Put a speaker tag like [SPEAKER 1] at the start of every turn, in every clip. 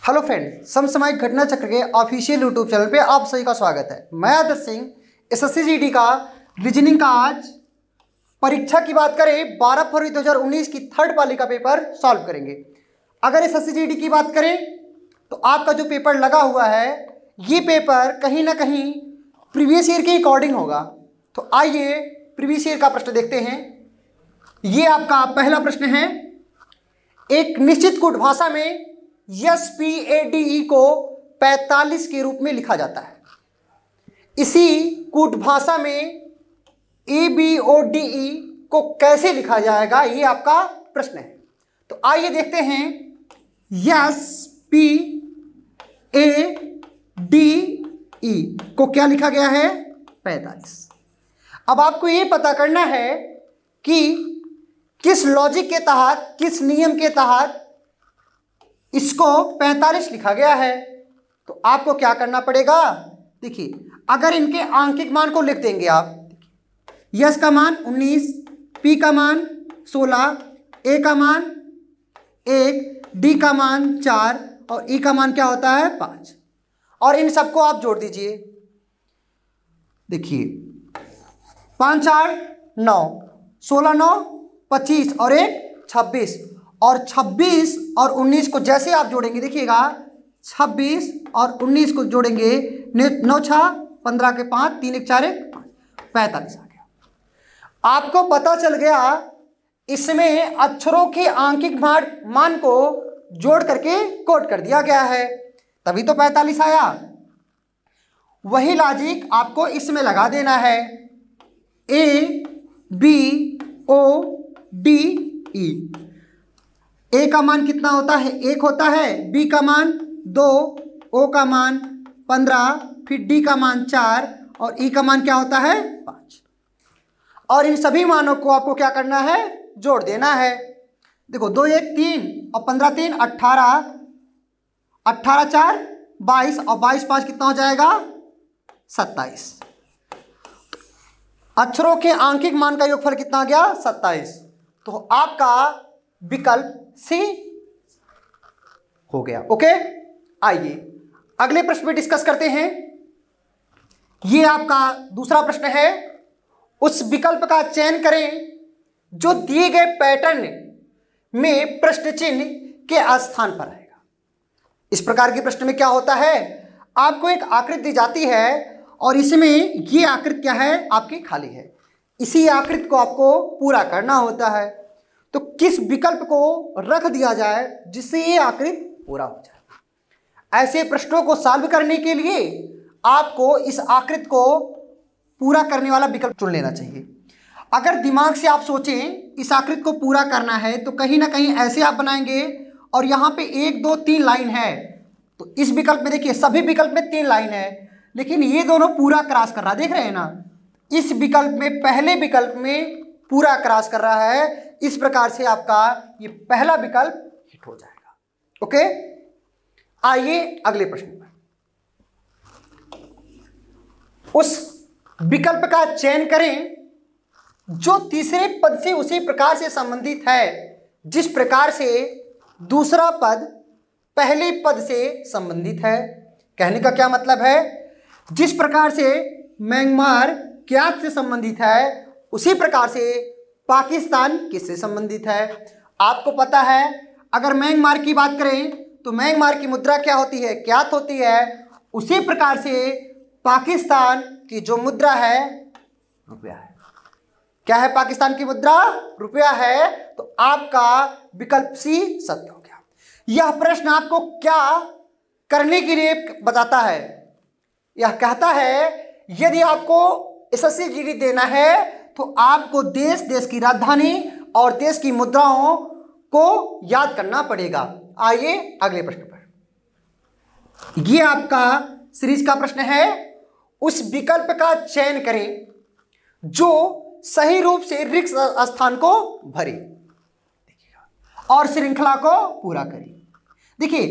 [SPEAKER 1] Hello friend, समसामयिक घटना चक्र के ऑफिशियल यूट्यूब चैनल पे आप सभी का स्वागत है। मैं आदर्श सिंह। एसएससी जीडी का रीजनिंग का आज परीक्षा की बात करें 12 फरवरी 2019 की थर्ड पाली का पेपर सॉल्व करेंगे। अगर एसएससी जीडी की बात करें तो आपका जो पेपर लगा हुआ है ये पेपर कहीं ना कहीं प्रीवियस ईयर के अकॉर्डिंग होगा। तो आइए प्रीवियस ईयर का प्रश्न देखते हैं। ये आपका पहला प्रश्न है। एक निश्चित कूट भाषा में SPADE को 45 के रूप में लिखा जाता है। इसी कूट भाषा में ABODE को कैसे लिखा जाएगा, ये आपका प्रश्न है। तो आइए देखते हैं। SPADE को क्या लिखा गया है? 45। अब आपको ये पता करना है कि किस लॉजिक के तहत, किस नियम के तहत इसको 45 लिखा गया है। तो आपको क्या करना पड़ेगा? देखिए, अगर इनके आंकिक मान को लिख देंगे आप, यस का मान 19, पी का मान 16, ए का मान 1, डी का मान 4 और ई का मान क्या होता है 5, और इन सबको आप जोड़ दीजिए। देखिए 5 4 9, 16 9 25 और 1 26, और 26 और 19 को जैसे आप जोड़ेंगे, देखिएगा 26 और 19 को जोड़ेंगे, 9 6 15 के 5 3 1 4 1 45 आ गया। आपको पता चल गया इसमें अक्षरों के आंकिक मान को जोड़ करके कोड कर दिया गया है, तभी तो 45 आया। वही लॉजिक आपको इसमें लगा देना है। ABODE, ए का मान कितना होता है? 1 होता है, बी का मान 2, ओ का मान 15, फिर डी का मान 4 और ई का मान क्या होता है 5। और इन सभी मानों को आपको क्या करना है? जोड़ देना है। देखो 2 1 3 और 15 3 18, 18 4 22 और 22 5 कितना हो जाएगा 27। अक्षरों के आंकिक मान का योगफल कितना आ गया 27। तो आपका विकल्प सी हो गया। ओके, आइए अगले प्रश्न पे डिस्कस करते हैं। ये आपका दूसरा प्रश्न है। उस विकल्प का चयन करें जो दिए गए पैटर्न में प्रश्न चिन्ह के स्थान पर रहेगा। इस प्रकार के प्रश्न में क्या होता है, आपको एक आकृति दी जाती है और इसमें ये आकृति क्या है आपकी खाली है। इसी आकृति को आपको पूरा करना होता है। तो किस विकल्प को रख दिया जाए जिससे ये आकृति पूरा हो जाए। ऐसे प्रश्नों को सॉल्व करने के लिए आपको इस आकृति को पूरा करने वाला विकल्प चुन लेना चाहिए। अगर दिमाग से आप सोचें इस आकृति को पूरा करना है तो कहीं ना कहीं ऐसे आप बनाएंगे और यहाँ पे 1 2 3 लाइन है। तो इस विकल्प में देखिए सभी विकल्प में 3 लाइन है, लेकिन ये दोनों पूरा क्रॉस कर रहा है, देख रहे हैं ना। इस विकल्प में पहले विकल्प में पूरा क्रॉस कर रहा है। इस प्रकार से आपका ये पहला विकल्प हिट हो जाएगा। ओके, आइए अगले प्रश्न पर। उस विकल्प का चयन करें जो तीसरे पद से उसी प्रकार से संबंधित है जिस प्रकार से दूसरा पद पहले पद से संबंधित है। कहने का क्या मतलब है, जिस प्रकार से म्यांमार क्यात से संबंधित है उसी प्रकार से पाकिस्तान किससे संबंधित है। आपको पता है अगर म्यांमार की बात करें तो म्यांमार की मुद्रा क्या होती है? क्यात होती है। उसी प्रकार से पाकिस्तान की जो मुद्रा है रुपया है। क्या है पाकिस्तान की मुद्रा? रुपया है। तो आपका विकल्प सी सत्य हो गया। यह प्रश्न आपको क्या करने के लिए बताता है? यह कहता है यदि आपको एसएससी जीडी देना है तो आपको देश, देश की राजधानी और देश की मुद्राओं को याद करना पड़ेगा। आइए अगले प्रश्न पर। यह आपका सीरीज का प्रश्न है। उस विकल्प का चयन करें जो सही रूप से रिक्त स्थान को भरे और श्रृंखला को पूरा करे। देखिए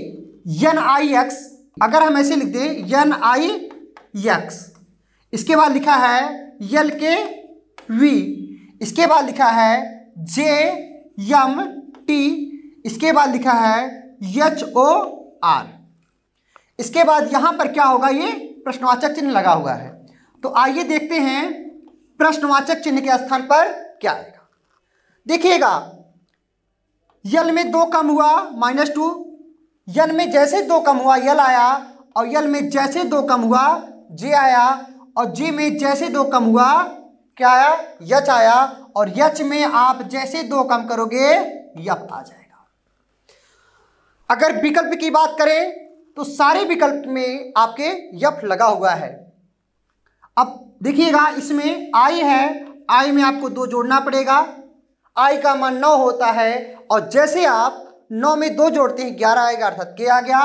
[SPEAKER 1] NIX, अगर हम ऐसे लिख दें NIX, इसके बाद लिखा है LKV, इसके बाद लिखा है JMT, इसके बाद लिखा है HOR। इसके बाद यहां पर क्या होगा, ये प्रश्नवाचक चिन्ह लगा हुआ है। तो आइए देखते हैं प्रश्नवाचक चिन्ह के स्थान पर क्या आएगा। देखिएगा, यल में 2 कम हुआ -2, यल में जैसे 2 कम हुआ यल आया, और यल में जैसे 2 कम हुआ जे आया, और जे में जैसे 2 कम हुआ क्या आया, यच आया, और यच में आप जैसे 2 कम करोगे यप आ जाएगा। अगर विकल्प की बात करें तो सारे विकल्प में आपके यप लगा हुआ है। अब देखिएगा, इसमें आई है, आई में आपको 2 जोड़ना पड़ेगा, आई का मान 9 होता है, और जैसे आप 9 में 2 जोड़ते हैं 11 आएगा, अर्थात के आ गया।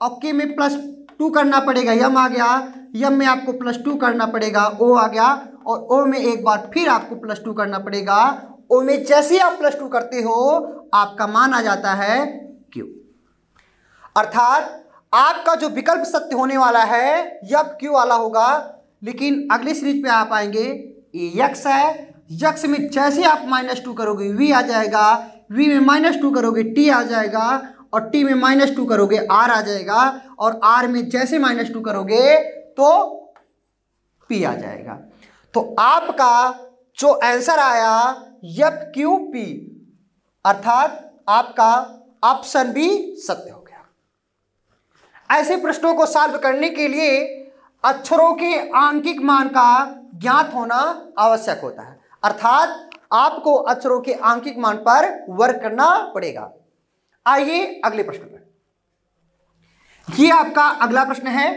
[SPEAKER 1] अब के में +2 करना पड़ेगा, यम आ गया, यम में आपको +2 करना पड़ेगा, ओ आ गया, और ओ में एक बार फिर आपको +2 करना पड़ेगा। ओ में जैसे आप +2 करते हो आपका मान आ जाता है क्यू, अर्थात आपका जो विकल्प सत्य होने वाला है यह क्यू वाला होगा। लेकिन अगले सीरीज पे आप आएंगे, ये यक्स है, यक्स में जैसे आप -2 करोगे वी आ जाएगा, वी में -2 करोगे टी आ जाएगा, और टी में -2 करोगे आर आ जाएगा, और आर में जैसे -2 करोगे तो पी आ जाएगा। तो आपका जो आंसर आया यप क्यू पी, अर्थात आपका ऑप्शन बी सत्य हो गया। ऐसे प्रश्नों को सॉल्व करने के लिए अक्षरों के आंकिक मान का ज्ञात होना आवश्यक होता है, अर्थात आपको अक्षरों के आंकिक मान पर वर्क करना पड़ेगा। आइए अगले प्रश्न पर। यह आपका अगला प्रश्न है,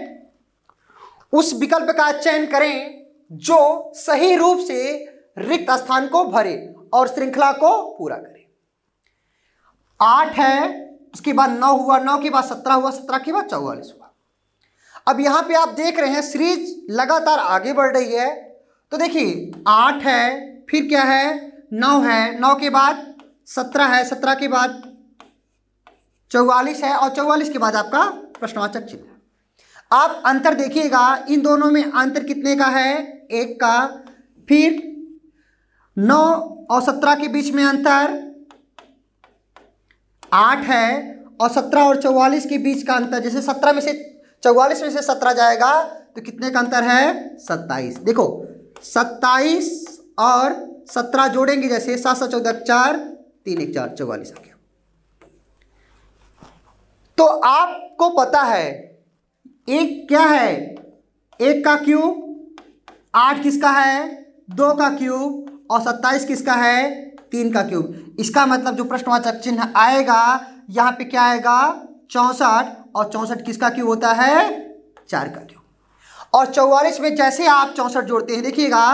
[SPEAKER 1] उस विकल्प का चयन करें जो सही रूप से रिक्त स्थान को भरे और श्रृंखला को पूरा करे। 8 है, उसके बाद 9 हुआ, 9 के बाद 17 हुआ, 17 के बाद 44 हुआ। अब यहां पे आप देख रहे हैं सीरीज लगातार आगे बढ़ रही है। तो देखिए 8 है, फिर क्या है 9 है, 9 के बाद 17 है, 17 के बाद 44 है, और 44 के बाद आपका प्रश्नवाचक चिन्ह है। आप अंतर देखिएगा, इन दोनों में अंतर कितने का है, 1 का। फिर 9 और 17 के बीच में अंतर 8 है, और 17 और 44 के बीच का अंतर, जैसे 17 में से 44 में से 17 जाएगा तो कितने का अंतर है, 27। देखो 27 और 17 जोड़ेंगे, जैसे 7 7 14 4 3 1 4 44 आ गया। तो आपको पता है एक क्या है, 1 का क्यूब, 8 किसका है, 2 का क्यूब, और 27 किसका है, 3 का क्यूब। इसका मतलब जो प्रश्नवाचक चिन्ह आएगा यहां पे क्या आएगा, 64, और 64 किसका क्यूब होता है, 4 का क्यूब। और 44 में जैसे आप 64 जोड़ते हैं, देखिएगा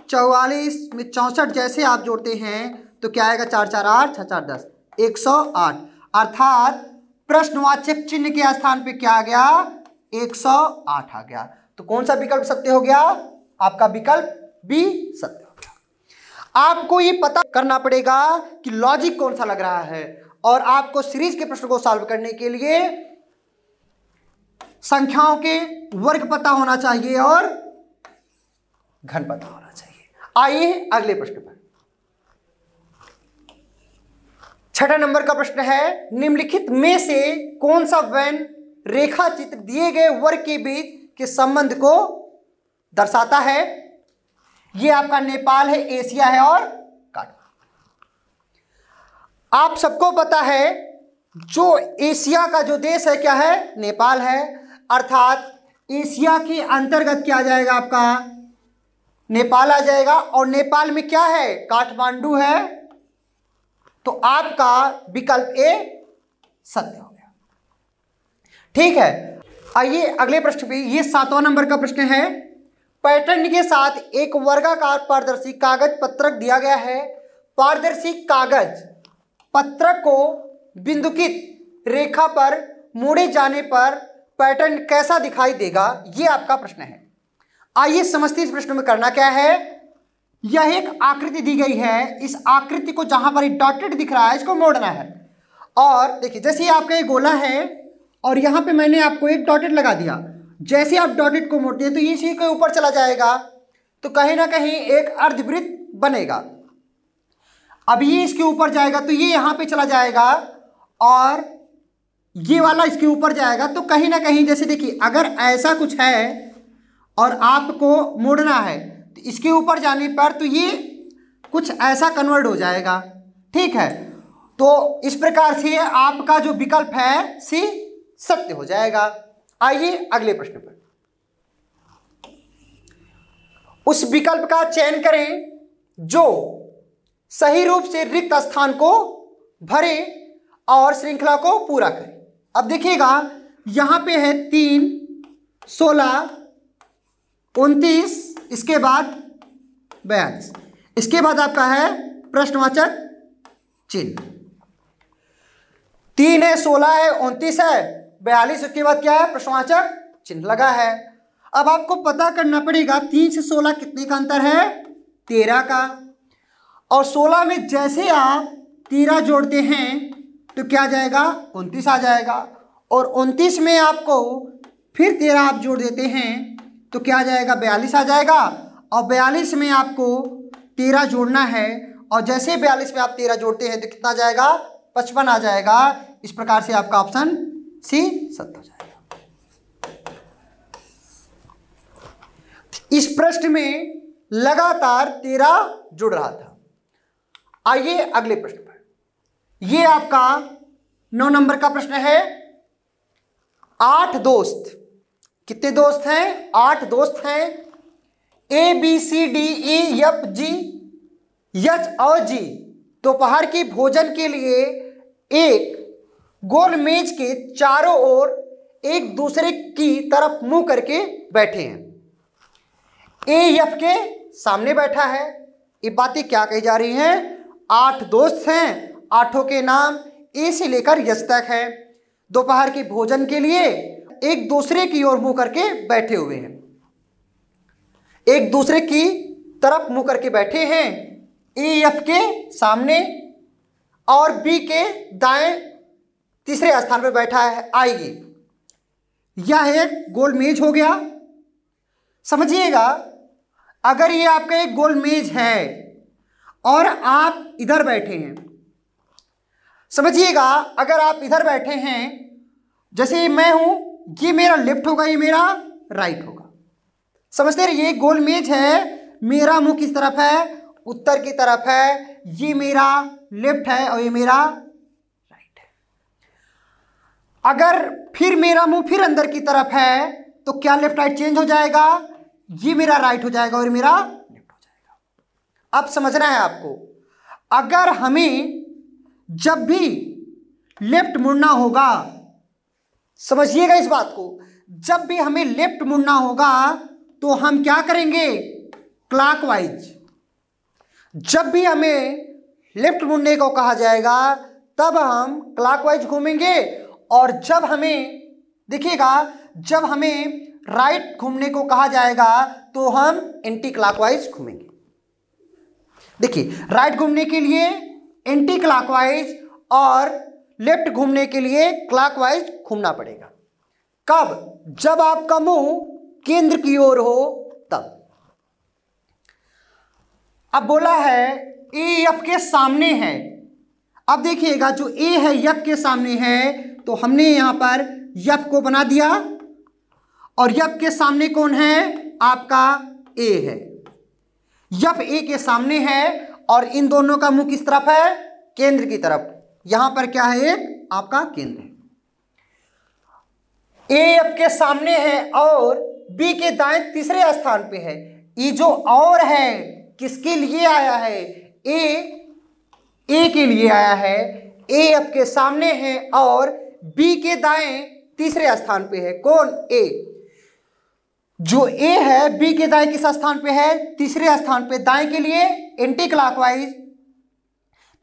[SPEAKER 1] 44 में 64 जैसे आप जोड़ते हैं तो क्या आएगा, 4 4 8 6 4 10 108, अर्थात प्रश्नवाचक चिन्ह के स्थान पे क्या आ गया, 108 आ गया। तो कौन सा विकल्प सत्य हो गया, आपका विकल्प बी सत्य हो गया। आपको ये पता करना पड़ेगा कि लॉजिक कौन सा लग रहा है, और आपको सीरीज के प्रश्न को सॉल्व करने के लिए संख्याओं के वर्ग पता होना चाहिए और घन पता होना चाहिए। आइए अगले प्रश्न पर। 6 नंबर का प्रश्न है, निम्नलिखित में से कौन सा व्यन रेखा चित्र दिए गए वर्ग के बीच के संबंध को दर्शाता है। यह आपका नेपाल है, एशिया है और काठमांडू। आप सबको पता है जो एशिया का जो देश है क्या है, नेपाल है, अर्थात एशिया के अंतर्गत क्या आ जाएगा, आपका नेपाल आ जाएगा, और नेपाल में क्या है, काठमांडू है। तो आपका विकल्प ए सत्य हो गया। ठीक है, आइए अगले प्रश्न पे। ये 7वां नंबर का प्रश्न है, पैटर्न के साथ एक वर्गाकार पारदर्शी कागज पत्रक दिया गया है। पारदर्शी कागज पत्रक को बिंदुकित रेखा पर मोड़े जाने पर पैटर्न कैसा दिखाई देगा, ये आपका प्रश्न है। आइए समझते इस प्रश्न में करना क्या है। यह एक आकृति दी गई है, इस आकृति को जहां पर डॉटेड दिख रहा है इसको मोड़ना है। और देखिए जैसे आपका ये गोला है और यहां पे मैंने आपको एक डॉटेड लगा दिया, जैसे आप डॉटेड को मोड़ते हैं तो ये इसी के ऊपर चला जाएगा, तो कहीं ना कहीं एक अर्धवृत्त बनेगा। अब ये इसके ऊपर जाएगा तो ये यहां पे चला जाएगा और ये वाला इसके ऊपर जाएगा, तो कहीं ना कहीं जैसे देखिए अगर ऐसा कुछ है और आपको मोड़ना है तो इसके ऊपर जाने पर तो ये कुछ ऐसा कन्वर्ट हो जाएगा, ठीक है। तो इस प्रकार से आपका जो विकल्प है सी सत्य हो जाएगा। आइए अगले प्रश्न पर। उस विकल्प का चयन करें जो सही रूप से रिक्त स्थान को भरे और श्रृंखला को पूरा करे। अब देखिएगा यहां पे है 3, 16, 29, इसके बाद 42, इसके बाद आपका है प्रश्नवाचक चिन्ह। 3 है, 16 है, 29 है, 42, उसके बाद क्या है, प्रश्नवाचक चिन्ह लगा है। अब आपको पता करना पड़ेगा 3 से 16 कितने का अंतर है, 13 का। और 16 में जैसे आप 13 जोड़ते हैं तो क्या जाएगा, 29 आ जाएगा। और 29 में आपको फिर 13 आप जोड़ देते हैं तो क्या आ जाएगा, 42 आ जाएगा। और 42 में आपको 13 जोड़ना है और जैसे 42 में आप 13 जोड़ते हैं तो कितना आ जाएगा, 55 आ जाएगा। इस प्रकार से आपका ऑप्शन सी सत्य हो जाएगा। इस प्रश्न में लगातार 13 जुड़ रहा था। आइए अगले प्रश्न पर। यह आपका 9 नंबर का प्रश्न है। 8 दोस्त, कितने दोस्त हैं, 8 दोस्त हैं। A B C D E F G H और जी दोपहर की भोजन के लिए एक गोल मेज के चारों ओर एक दूसरे की तरफ मुंह करके बैठे हैं। ए एफ के सामने बैठा है। ये बातें क्या कही जा रही हैं, 8 दोस्त हैं, 8 के नाम ए से लेकर यस तक है। दोपहर के भोजन के लिए एक दूसरे की ओर मुंह करके बैठे हुए हैं, एक दूसरे की तरफ मुंह करके बैठे हैं। ए एफ के सामने और बी के दाएं तीसरे स्थान पर बैठा है। आइए, यह एक गोल मेज हो गया। समझिएगा, अगर ये आपका एक गोल मेज है और आप इधर बैठे हैं, समझिएगा अगर आप इधर बैठे हैं, जैसे मैं हूं, ये मेरा लेफ्ट होगा, ये मेरा राइट होगा। समझते रहिए, ये गोल मेज है, मेरा मुंह किस तरफ है, उत्तर की तरफ है, ये मेरा लेफ्ट है और ये मेरा राइट है। अगर फिर मेरा मुंह फिर अंदर की तरफ है तो क्या लेफ्ट राइट चेंज हो जाएगा, ये मेरा राइट हो जाएगा और मेरा लेफ्ट हो जाएगा। अब समझना है आपको, अगर हमें जब भी लेफ्ट मुड़ना होगा, समझिएगा इस बात को, जब भी हमें लेफ्ट मुड़ना होगा तो हम क्या करेंगे, क्लॉकवाइज। जब भी हमें लेफ्ट मुड़ने को कहा जाएगा तब हम क्लॉकवाइज घूमेंगे, और जब हमें देखिएगा, जब हमें राइट घूमने को कहा जाएगा तो हम एंटी क्लॉकवाइज घूमेंगे। देखिए, राइट घूमने के लिए एंटी क्लॉकवाइज और लेफ्ट घूमने के लिए क्लॉकवाइज घूमना पड़ेगा। कब, जब आपका मुंह केंद्र की ओर हो तब। अब बोला है ए एफ के सामने है। अब देखिएगा, जो ए है एफ के सामने है, तो हमने यहां पर एफ को बना दिया और एफ के सामने कौन है, आपका ए है। एफ ए के सामने है और इन दोनों का मुंह किस तरफ है, केंद्र की तरफ। यहां पर क्या है, एक आपका केंद्र है। ए एफ के सामने है और बी के दाएं तीसरे स्थान पे है। ये जो और है किसके लिए आया है, ए के लिए आया है। ए एफ के सामने है और बी के दाएं तीसरे स्थान पे है। कौन, ए। जो ए है बी के दाएं किस स्थान पे है, तीसरे स्थान पे। दाएं के लिए एंटी क्लॉकवाइज।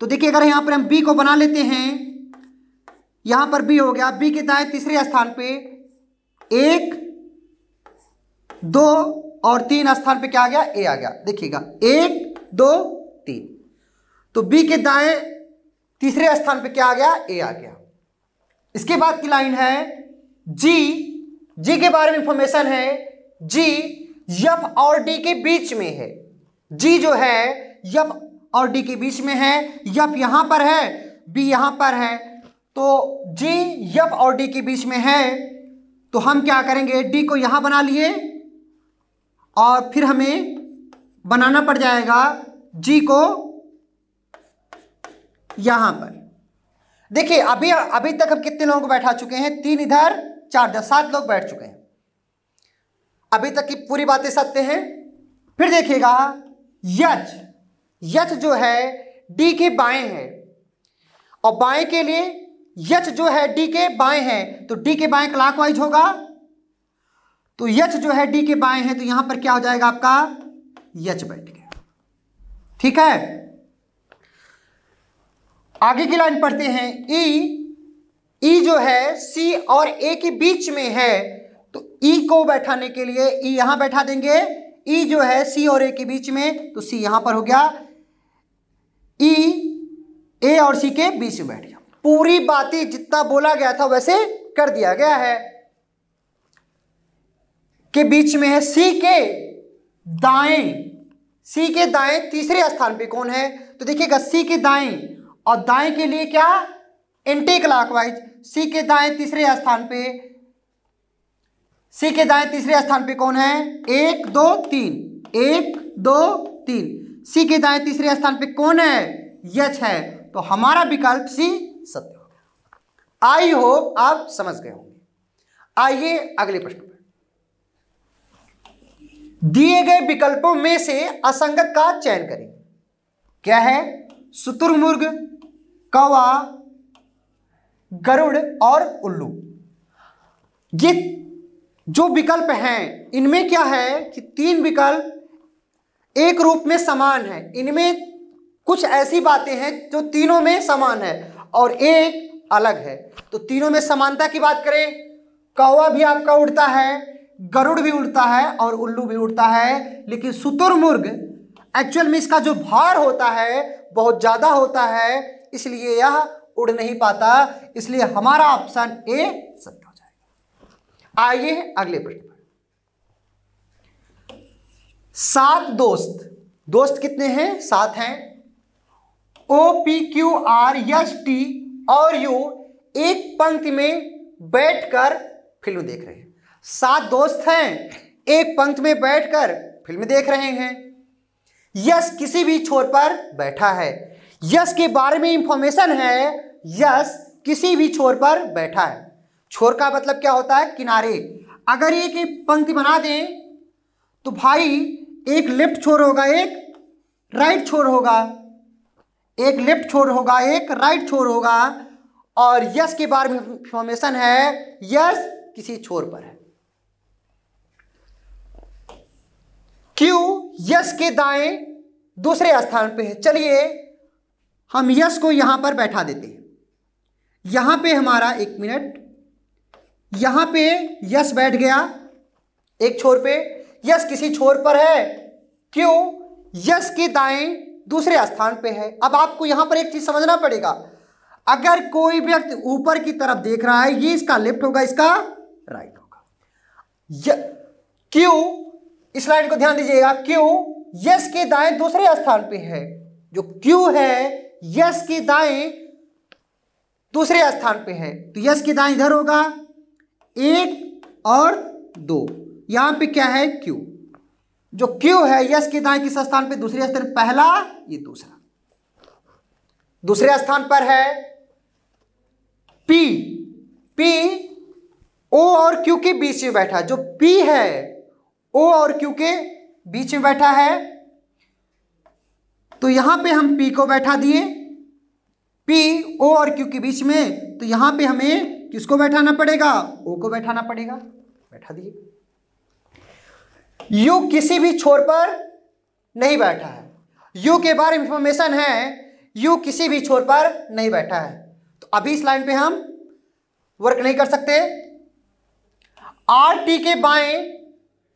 [SPEAKER 1] तो देखिए, अगर यहां पर हम बी को बना लेते हैं, यहां पर बी हो गया, बी के दाएं तीसरे स्थान पे 1, 2 और 3 स्थान पे क्या आ गया, ए आ गया। देखिएगा, 1, 2, 3। तो बी के दाएं तीसरे स्थान पे क्या आ गया, ए आ गया। इसके बाद की लाइन है जी के बारे में इंफॉर्मेशन है। जी एफ और डी के बीच में है। जी जो है एफ और डी के बीच में है। एफ यहां पर है, बी यहां पर है। तो जी एफ और डी के बीच में है, तो हम क्या करेंगे, डी को यहां बना लिए और फिर हमें बनाना पड़ जाएगा जी को यहां पर। देखिए अभी तक हम कितने लोगों को बैठा चुके हैं, 3 इधर 4 इधर, 7 लोग बैठ चुके हैं। अभी तक की पूरी बातें सत्य हैं। फिर देखिएगा यच जो है डी के बाएं है और बाएं के लिए यच जो है डी के बाएं है, तो डी के बाएं क्लॉकवाइज होगा, तो यच जो है डी के बाएं है, तो यहां पर क्या हो जाएगा आपका यच बैठ गया। ठीक है, आगे की लाइन पढ़ते हैं। ई जो है सी और ए के बीच में है, तो ई को बैठाने के लिए ई यहां बैठा देंगे। ई जो है सी और ए के बीच में, तो सी यहां पर हो गया, ई ए और सी के बीच में बैठ गया। पूरी बातें जितना बोला गया था वैसे कर दिया गया है। के बीच में है, सी के दाएं तीसरे स्थान पे कौन है, तो देखिएगा सी के दाएं और दाएं के लिए क्या, एंटी क्लॉकवाइज। सी के दाएं तीसरे स्थान पे, सी के दाएं तीसरे स्थान पे कौन है, 1 2 3, 1 2 3। सी के दाएं तीसरे स्थान पे कौन है, यच है, तो हमारा विकल्प सी सत्य हो गया। आई होप आप समझ गए होंगे। आइए अगले प्रश्न पर। दिए गए विकल्पों में से असंगत का चयन करें। क्या है, शुतुरमुर्ग, कौवा, गरुड़ और उल्लू। ये जो विकल्प हैं इनमें क्या है कि 3 विकल्प एक रूप में समान है। इनमें कुछ ऐसी बातें हैं जो तीनों में समान है और एक अलग है। तो तीनों में समानता की बात करें, कौवा भी आपका उड़ता है, गरुड़ भी उड़ता है और उल्लू भी उड़ता है, लेकिन शुतुरमुर्ग एक्चुअल में इसका जो भार होता है बहुत ज्यादा होता है, इसलिए यह उड़ नहीं पाता। इसलिए हमारा ऑप्शन ए सत्य हो जाएगा। आइए अगले प्रश्न पर। 7 दोस्त कितने हैं, 7 हैं। OPQRST और यू एक पंक्ति में बैठकर फिल्म देख रहे हैं। 7 दोस्त हैं, एक पंक्ति में बैठकर फिल्म देख रहे हैं। यश किसी भी छोर पर बैठा है। यश के बारे में इंफॉर्मेशन है, यश किसी भी छोर पर बैठा है। छोर का मतलब क्या होता है, किनारे। अगर एक पंक्ति बना दें तो भाई एक लेफ्ट छोर होगा, एक राइट छोर होगा, एक लेफ्ट छोर होगा, एक राइट छोर होगा, और यश के बारे में इंफॉर्मेशन है, यश किसी छोर पर है। क्यों यश के दाएं दूसरे स्थान पे है। चलिए हम यश को यहां पर बैठा देते हैं। यहां पे हमारा 1 मिनट, यहां पे यश बैठ गया एक छोर पे, यश किसी छोर पर है। क्यों, यश के दाएं दूसरे स्थान पे है। अब आपको यहां पर एक चीज समझना पड़ेगा, अगर कोई व्यक्ति ऊपर की तरफ देख रहा है, ये इसका लेफ्ट होगा, इसका राइट होगा। क्यों, इस लाइन को ध्यान दीजिएगा, क्यों यश के दाएं दूसरे स्थान पे है। जो क्यों है यश के दाएं दूसरे स्थान पे है, तो यश के दाएं इधर होगा 1 और 2। यहां पे क्या है, क्यू। जो क्यू है यश के दाएं किस स्थान पे, दूसरे स्थान, पहला ये दूसरा, दूसरे स्थान पर है। पी ओ और क्यू के बीच में बैठा, जो पी है ओ और क्यू के बीच में बैठा है, तो यहां पे हम पी को बैठा दिए। पी ओ और क्यू के बीच में, तो यहां पे हमें किसको बैठाना पड़ेगा, ओ को बैठाना पड़ेगा, बैठा दिए। यू किसी भी छोर पर नहीं बैठा है। यू के बारे में इंफॉर्मेशन है, यू किसी भी छोर पर नहीं बैठा है, तो अभी इस लाइन पे हम वर्क नहीं कर सकते। आर टी के बाएं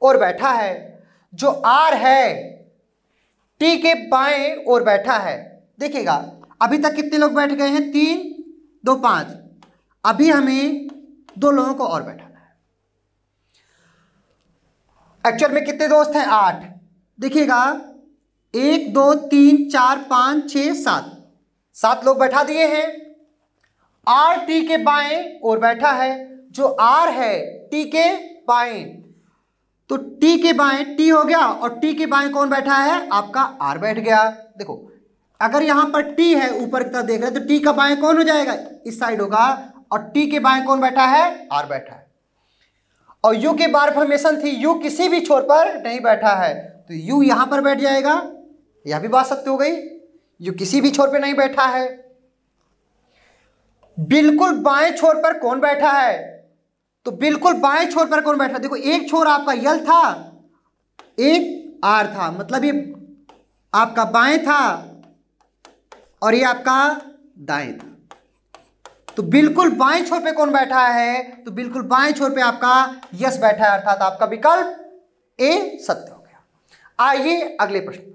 [SPEAKER 1] और बैठा है, जो आर है टी के बाएं और बैठा है। देखिएगा अभी तक कितने लोग बैठ गए हैं, 3 2 5। अभी हमें 2 लोगों को और बैठाना है। एक्चुअल में कितने दोस्त हैं, 8। देखिएगा 1 2 3 4 5 6 7 लोग बैठा दिए हैं। आर टी के बाएं और बैठा है, जो आर है टी के बाएं, तो टी के बाएं टी हो गया और टी के बाएं कौन बैठा है, आपका आर बैठ गया। देखो अगर यहां पर टी है ऊपर की तरफ देख रहे हैं तो टी का बाएं कौन हो जाएगा, इस साइड होगा, और टी के बाएं कौन बैठा है, आर बैठा है। और यू की बार फॉर्मेशन थी, यू किसी भी छोर पर नहीं बैठा है, तो यू यहां पर बैठ जाएगा, यह भी बात सत्य हो गई, यू किसी भी छोर पे नहीं बैठा है। बिल्कुल बाएं छोर पर कौन बैठा है, तो बिल्कुल बाएं छोर पर कौन बैठा, देखो एक छोर आपका यल था, एक आर था, मतलब ये आपका बाएं था और ये आपका दाएं था। तो बिल्कुल बाएं छोर पे कौन बैठा है, तो बिल्कुल बाएं छोर पे आपका यस बैठा है, अर्थात आपका विकल्प ए सत्य हो गया। आइए अगले प्रश्न पर।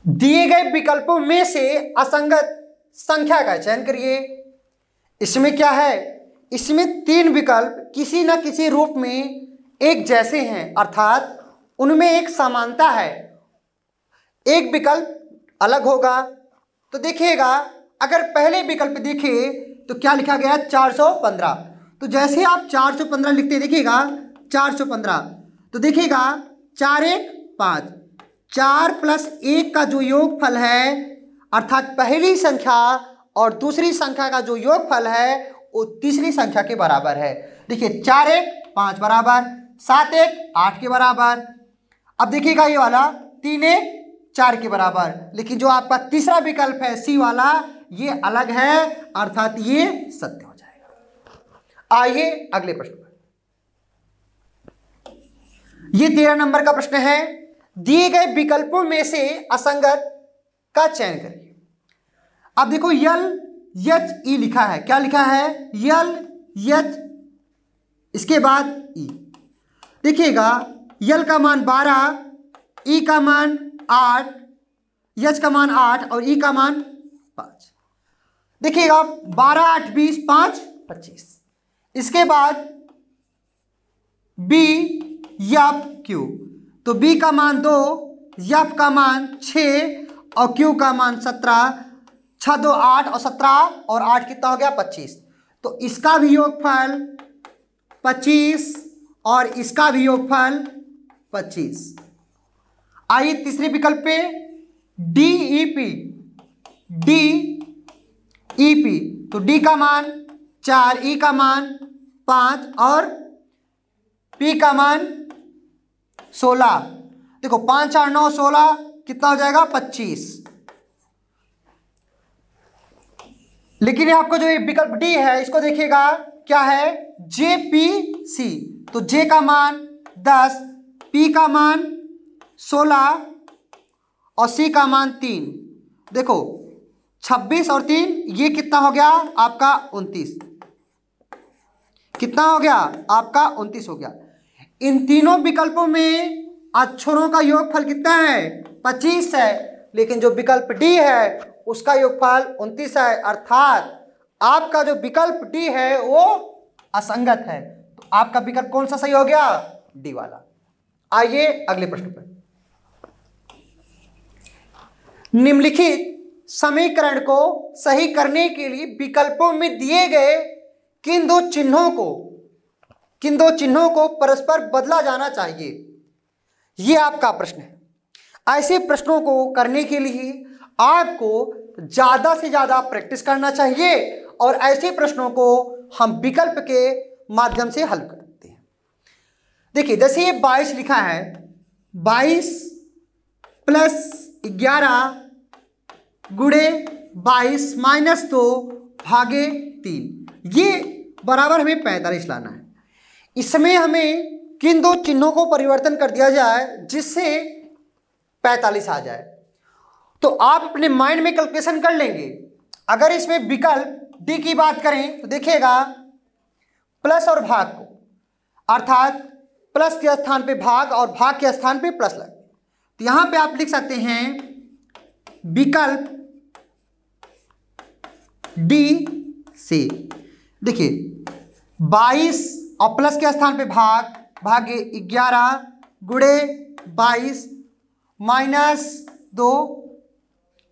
[SPEAKER 1] दिए गए विकल्पों में से असंगत संख्या का चयन करिए। इसमें क्या है, इसमें 3 विकल्प किसी न किसी रूप में एक जैसे हैं, अर्थात उनमें एक समानता है, एक विकल्प अलग होगा। तो देखिएगा अगर पहले विकल्प देखिए तो क्या लिखा गया, 415, तो जैसे आप 415 लिखते देखिएगा 415, तो देखिएगा 4 1 5, 4 + 1 का जो योगफल है, अर्थात पहली संख्या और दूसरी संख्या का जो योगफल है वो तीसरी संख्या के बराबर है। देखिए 4 1 5 बराबर, 7 1 8 के बराबर। अब देखिएगा ये वाला 3 1 4 के बराबर, लेकिन जो आपका तीसरा विकल्प है सी वाला ये अलग है, अर्थात ये सत्य हो जाएगा। आइए अगले प्रश्न पर। ये 13 नंबर का प्रश्न है, दिए गए विकल्पों में से असंगत का चयन करिए। अब देखो यल यच ई लिखा है, क्या लिखा है, यल यच, इसके बाद ई। देखिएगा यल का मान 12, ई का मान 8, यच का मान 8 और ई का मान 5। देखिएगा 12 8 20 5 25। इसके बाद बी यप क्यू, तो बी का मान 2, यप का मान 6 और क्यू का मान 17। 6 2 8 और 17 और 8 कितना हो गया, 25। तो इसका भी योगफल 25 और इसका भी योगफल 25। आइए तीसरे विकल्प पे DEP, DEP, तो D का मान 4, E का मान 5 और P का मान 16। देखो 5 4 9 16 कितना हो जाएगा, 25। लेकिन ये आपको जो ये विकल्प डी है इसको देखिएगा क्या है, JPC, तो J का मान 10, P का मान 16 और C का मान 3। देखो 26 और 3 ये कितना हो गया आपका 29, कितना हो गया आपका 29 हो गया। इन तीनों विकल्पों में अक्षरों का योगफल कितना है, 25 है, लेकिन जो विकल्प डी है उसका योगफल 29 है, अर्थात आपका जो विकल्प डी है वो असंगत है। तो आपका विकल्प कौन सा सही हो गया, डी वाला। आइए अगले प्रश्न पर। निम्नलिखित समीकरण को सही करने के लिए विकल्पों में दिए गए किन दो चिन्हों को परस्पर बदला जाना चाहिए, यह आपका प्रश्न है। ऐसे प्रश्नों को करने के लिए आपको ज्यादा से ज्यादा प्रैक्टिस करना चाहिए और ऐसे प्रश्नों को हम विकल्प के माध्यम से हल करते हैं। देखिए जैसे ये 22 लिखा है, 22 + 11 गुणे 22 - 2 भागे 3, ये बराबर हमें 45 लाना है। इसमें हमें किन दो चिन्हों को परिवर्तन कर दिया जाए जिससे 45 आ जाए। तो आप अपने माइंड में कैलकुलेशन कर लेंगे। अगर इसमें विकल्प डी की बात करें तो देखिएगा प्लस और भाग को, अर्थात प्लस के स्थान पे भाग और भाग के स्थान पे प्लस लगे, तो यहां पे आप लिख सकते हैं विकल्प डी से। देखिए 22 और प्लस के स्थान पे भाग, भागे 11 गुणे 22 - 2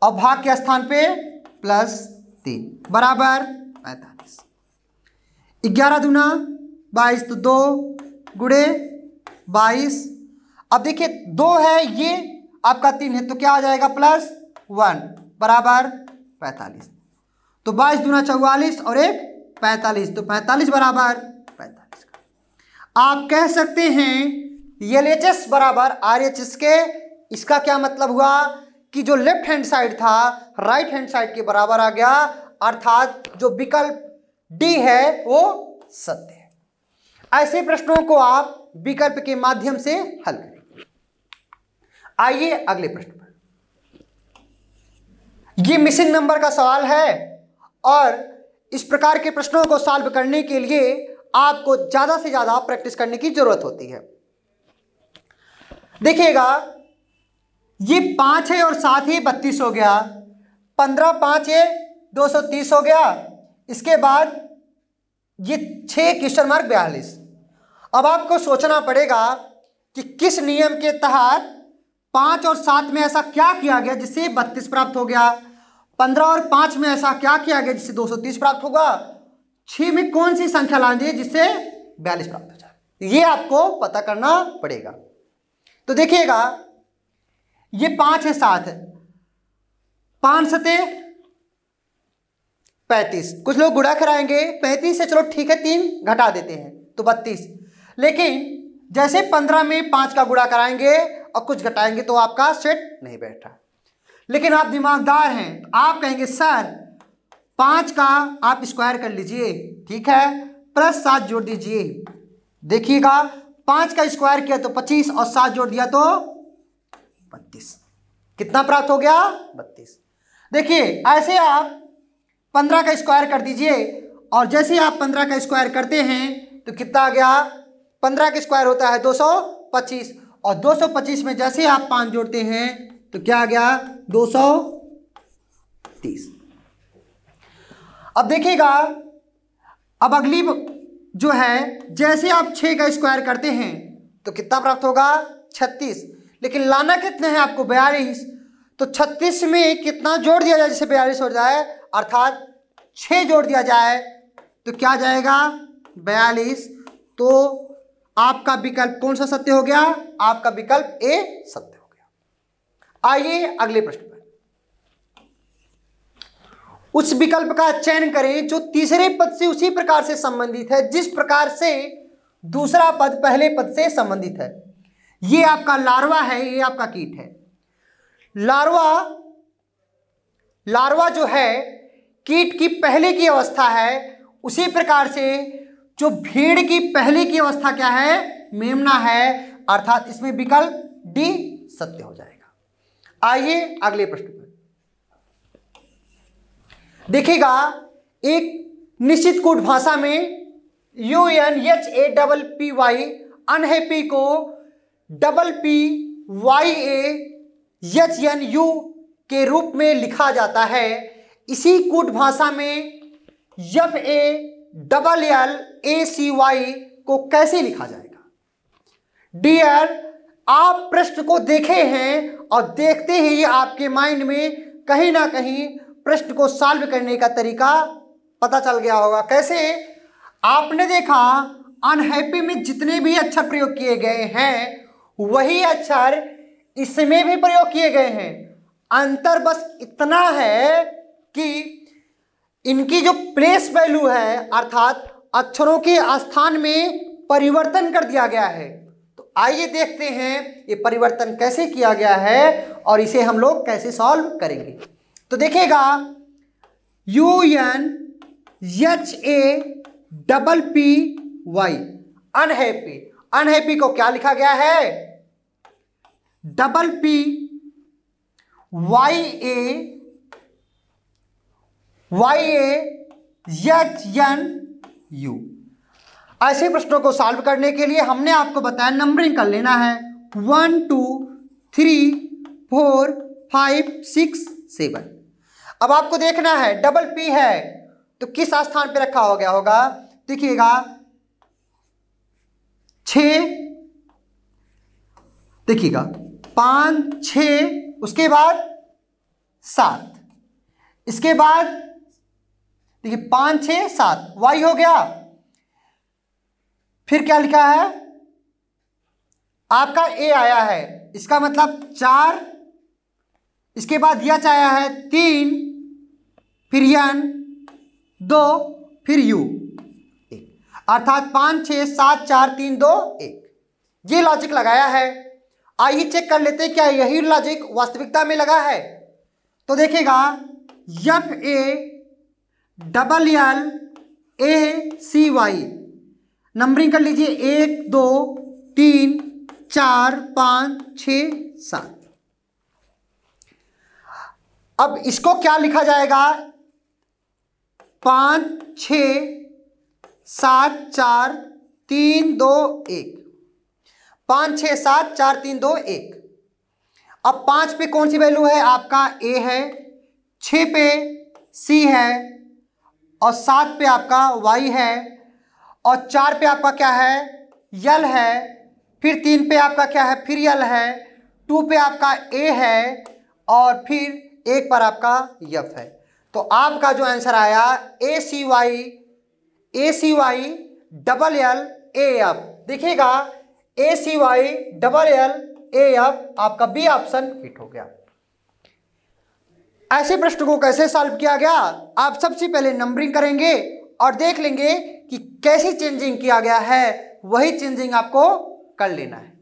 [SPEAKER 1] और भाग के स्थान पे प्लस 3 बराबर 45। 11 दूना 22 तो 2 गुणे 22। अब देखिए 2 है, ये आपका 3 है, तो क्या आ जाएगा +1 बराबर 45। तो 22 दूना 44 और 1 45, तो 45 बराबर 45। आप कह सकते हैं LHS बराबर RHS के। इसका क्या मतलब हुआ कि जो लेफ्ट हैंड साइड था राइट हैंड साइड के बराबर आ गया, अर्थात जो विकल्प डी है वो सत्य है। ऐसे प्रश्नों को आप विकल्प के माध्यम से हल करेंगे। आइए अगले प्रश्न पर। ये मिसिंग नंबर का सवाल है और इस प्रकार के प्रश्नों को सॉल्व करने के लिए आपको ज्यादा से ज्यादा प्रैक्टिस करने की जरूरत होती है। देखिएगा, ये 5 है और साथ ही 32 हो गया, 15 5 है 230 हो गया। इसके बाद ये 6 क्वेश्चन मार्क 42। अब आपको सोचना पड़ेगा कि किस नियम के तहत 5 और 7 में ऐसा क्या किया गया जिससे 32 प्राप्त हो गया, 15 और 5 में ऐसा क्या किया गया जिससे 230 प्राप्त होगा, 6 में कौन सी संख्या लानी है जिससे 42 प्राप्त हो जाए, ये आपको पता करना पड़ेगा। तो देखिएगा, ये 5 है 7 है, 5 सते 35, कुछ लोग गुणा कराएंगे 35 से, चलो ठीक है 3 घटा देते हैं तो 32। लेकिन जैसे 15 में 5 का गुणा कराएंगे और कुछ घटाएंगे तो आपका सेट नहीं बैठ रहा। लेकिन आप दिमागदार हैं, आप कहेंगे सर 5 का आप स्क्वायर कर लीजिए, ठीक है, +7 जोड़ दीजिए। देखिएगा 5 का स्क्वायर किया तो 25 और 7 जोड़ दिया तो 32। कितना प्राप्त हो गया 32। देखिए ऐसे आप 15 का स्क्वायर कर दीजिए और जैसे ही आप 15 का स्क्वायर करते हैं तो कितना आ गया, 15 का स्क्वायर होता है 225 और 225 में जैसे ही आप 5 जोड़ते हैं तो क्या आ गया 230। अब देखिएगा, अब अगली जो है, जैसे आप 6 का स्क्वायर करते हैं तो कितना प्राप्त होगा 36, लेकिन लाना कितने हैं आपको 42। तो 36 में कितना जोड़ दिया जाए जिससे 42 हो जाए, अर्थात 6 जोड़ दिया जाए तो क्या जाएगा 42। तो आपका विकल्प कौन सा सत्य हो गया, आपका विकल्प ए सत्य हो गया। आइए अगले प्रश्न पर। उस विकल्प का चयन करें जो तीसरे पद से उसी प्रकार से संबंधित है जिस प्रकार से दूसरा पद पहले पद से संबंधित है। ये आपका लार्वा है, ये आपका कीट है। लार्वा जो है कीट की पहले की अवस्था है, उसी प्रकार से जो भीड़ की पहले की अवस्था क्या है, मेमना है, अर्थात इसमें विकल्प डी सत्य हो जाएगा। आइए अगले प्रश्न पर। देखिएगा, एक निश्चित कूट भाषा में UNHAPPY अनहैप्पी को PPYAHNU के रूप में लिखा जाता है। इसी कूट भाषा में FALLACY को कैसे लिखा जाएगा। डियर, आप प्रश्न को देखे हैं और देखते ही आपके माइंड में कहीं ना कहीं प्रश्न को सॉल्व करने का तरीका पता चल गया होगा। कैसे, आपने देखा अनहैप्पी में जितने भी अक्षर प्रयोग किए गए हैं वही अक्षर इसमें भी प्रयोग किए गए हैं। अंतर बस इतना है कि इनकी जो प्लेस वैल्यू है, अर्थात अक्षरों के स्थान में परिवर्तन कर दिया गया है। तो आइए देखते हैं ये परिवर्तन कैसे किया गया है और इसे हम लोग कैसे सॉल्व करेंगे। तो देखिएगा, UNHAPPY अनहैप्पी, अनहैप्पी को क्या लिखा गया है, PPYAHNU। ऐसे प्रश्नों को सॉल्व करने के लिए हमने आपको बताया नंबरिंग कर लेना है 1 2 3 4 5 6 7। अब आपको देखना है P है तो किस स्थान पे रखा हो गया होगा। देखिएगा 6, देखिएगा 5 6, उसके बाद 7, इसके बाद देखिए 5 6 7 y हो गया। फिर क्या लिखा है आपका a आया है, इसका मतलब 4, इसके बाद यच आया है 3, फिर n 2, फिर u 1, अर्थात 5 6 7 4 3 2 1। ये लॉजिक लगाया है। आइए चेक कर लेते हैं क्या यही लॉजिक वास्तविकता में लगा है। तो देखिएगा FALLACY नंबरिंग कर लीजिए 1 2 3 4 5 6 7। अब इसको क्या लिखा जाएगा 5 6 7 4 3 2 1, 5 6 7 4 3 2 1। अब 5 पे कौन सी वैल्यू है आपका a है, 6 पे c है और 7 पे आपका y है और 4 पे आपका क्या है यल है, फिर 3 पे आपका क्या है फिर यल है, 2 पे आपका a है और फिर 1 पर आपका यफ है। तो आपका जो आंसर आया ACYLLAF। देखिएगा ACYLLAF आपका बी ऑप्शन हिट हो गया। ऐसे प्रश्न को कैसे सॉल्व किया गया, आप सबसे पहले नंबरिंग करेंगे और देख लेंगे कि कैसी चेंजिंग किया गया है, वही चेंजिंग आपको कर लेना है।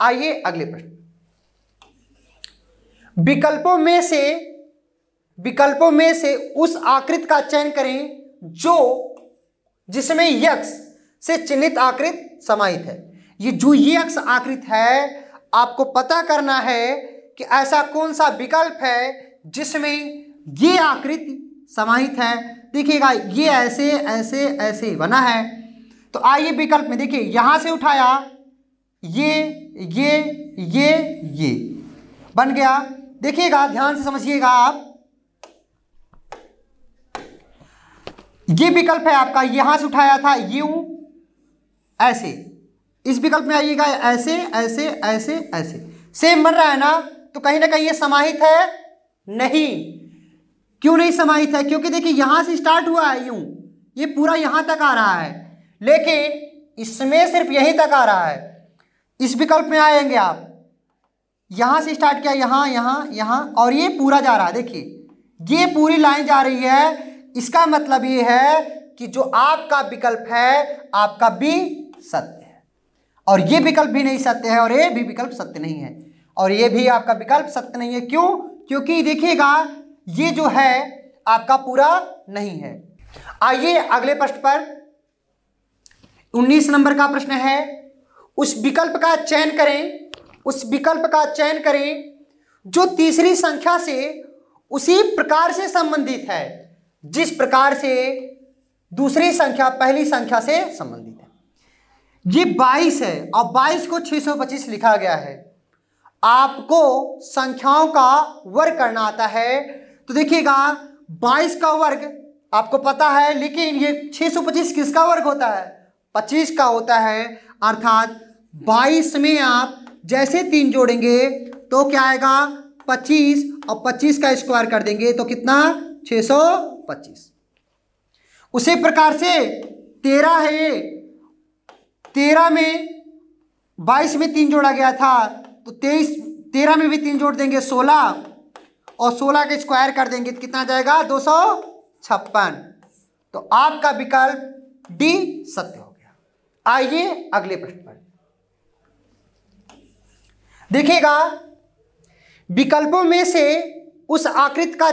[SPEAKER 1] आइए अगले प्रश्न। विकल्पों में से उस आकृति का चयन करें जिसमें यक्स से चिन्हित आकृति समाहित है। ये जो यक्स आकृति है आपको पता करना है कि ऐसा कौन सा विकल्प है जिसमें ये आकृति समाहित है। देखिएगा ये ऐसे ऐसे ऐसे बना है। तो आइए विकल्प में देखिए यहां से उठाया ये बन गया। देखिएगा ध्यान से समझिएगा आप, ये विकल्प है आपका, यहां से उठाया था यू ऐसे, इस विकल्प में आइएगा ऐसे ऐसे ऐसे ऐसे, सेम बन रहा है ना। तो कहीं ना कहीं ये समाहित है नहीं। क्यों नहीं समाहित है, क्योंकि देखिए यहां से स्टार्ट हुआ है यूं, ये पूरा यहां तक आ रहा है, लेकिन इसमें सिर्फ यहीं तक आ रहा है। इस विकल्प में आएंगे आप, यहां से स्टार्ट किया यहां यहां यहां और ये पूरा जा रहा है। देखिए ये पूरी लाइन जा रही है। इसका मतलब ये है कि जो आपका विकल्प है आपका बी सत्य है और ये विकल्प भी नहीं सत्य है और ये भी विकल्प सत्य नहीं है और ये भी आपका विकल्प सत्य नहीं है। क्यों, क्योंकि देखिएगा ये जो है आपका पूरा नहीं है। आइए अगले प्रश्न पर, 19 नंबर का प्रश्न है। उस विकल्प का चयन करें जो तीसरी संख्या से उसी प्रकार से संबंधित है जिस प्रकार से दूसरी संख्या पहली संख्या से संबंधित है। ये 22 है और 22 को 625 लिखा गया है। आपको संख्याओं का वर्ग करना आता है। तो देखिएगा 22 का वर्ग आपको पता है, लेकिन ये 625 किसका वर्ग होता है, 25 का होता है। अर्थात 22 में आप जैसे 3 जोड़ेंगे तो क्या आएगा 25 और 25 का स्क्वायर कर देंगे तो कितना 625। उसी प्रकार से 13 है, 13 में 22 में 3 जोड़ा गया था तो 13 में भी 3 जोड़ देंगे 16 और 16 का स्क्वायर कर देंगे तो कितना जाएगा 256। तो आपका विकल्प डी सत्य हो गया। आइए अगले प्रश्न पर देखिएगा। विकल्पों में से उस आकृति का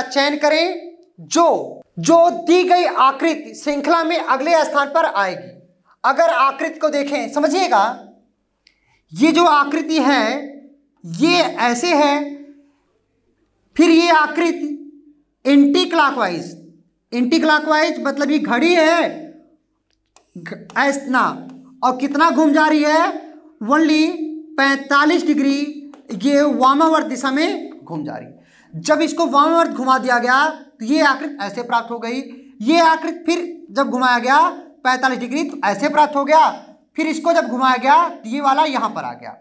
[SPEAKER 1] चयन करें जो दी गई आकृति श्रृंखला में अगले स्थान पर आएगी। अगर आकृति को देखें, समझिएगा ये जो आकृति है ये ऐसे है, फिर ये आकृति एंटी क्लॉकवाइज मतलब ये घड़ी है ऐसा, और कितना घूम जा रही है ओनली 45 डिग्री, ये वामावर्त दिशा में घूम जा रही है। जब इसको वामावर्त घुमा दिया गया तो ये आकृति ऐसे प्राप्त हो गई। ये आकृति फिर जब घुमाया गया 45 डिग्री तो ऐसे प्राप्त हो गया। फिर इसको जब घुमाया गया तो ये वाला यहां पर आ गया।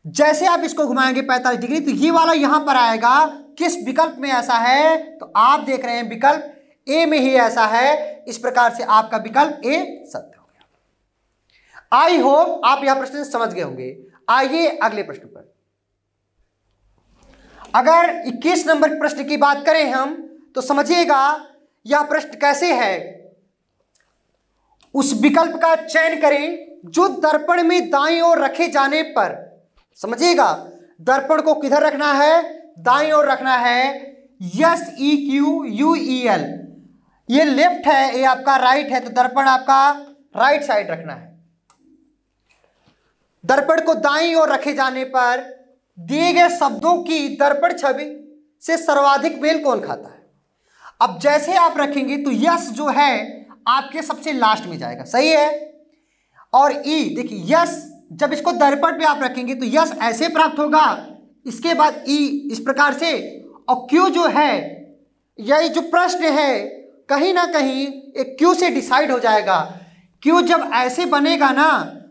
[SPEAKER 1] जैसे आप इसको घुमाएंगे 45 डिग्री तो ये वाला यहां पर आएगा किस विकल्प में ऐसा है, तो आप देख रहे हैं विकल्प ए में ही ऐसा है। इस प्रकार से आपका विकल्प ए सत्य हो गया। आई होप आप यह प्रश्न समझ गए होंगे। आइए अगले प्रश्न पर। अगर 21 नंबर प्रश्न की बात करें हम, तो समझिएगा यह प्रश्न कैसे है। उस विकल्प का चयन करें जो दर्पण में दाईं ओर रखे जाने पर, समझिएगा दर्पण को किधर रखना है, दाईं ओर रखना है। SEQUEL, ये लेफ्ट है, ये आपका राइट है, तो दर्पण आपका राइट साइड रखना है। दर्पण को दाईं ओर रखे जाने पर दिए गए शब्दों की दर्पण छवि से सर्वाधिक मेल कौन खाता है। अब जैसे आप रखेंगे तो यस जो है आपके सबसे लास्ट में जाएगा, सही है। और ई देखिए, यस जब इसको दर्पण पे आप रखेंगे तो यस ऐसे प्राप्त होगा, इसके बाद ई इस प्रकार से, और क्यू जो है, यही जो प्रश्न है कहीं ना कहीं एक क्यू से डिसाइड हो जाएगा। क्यू जब ऐसे बनेगा ना,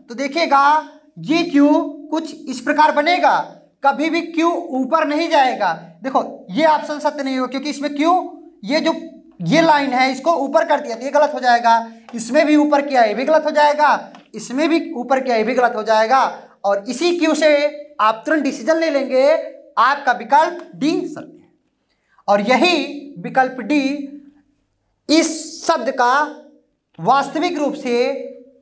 [SPEAKER 1] तो देखिएगा ये क्यू कुछ इस प्रकार बनेगा, कभी भी क्यू ऊपर नहीं जाएगा। देखो ये ऑप्शन सत्य नहीं हो, क्योंकि इसमें क्यू ये लाइन है इसको ऊपर कर दिया तो ये गलत हो जाएगा, इसमें भी ऊपर किया ये भी गलत हो जाएगा, इसमें भी ऊपर किया ये भी गलत हो जाएगा। और इसी क्यू से आप तुरंत डिसीजन ले लेंगे, आपका विकल्प डी सत्य है। और यही विकल्प डी इस शब्द का वास्तविक रूप से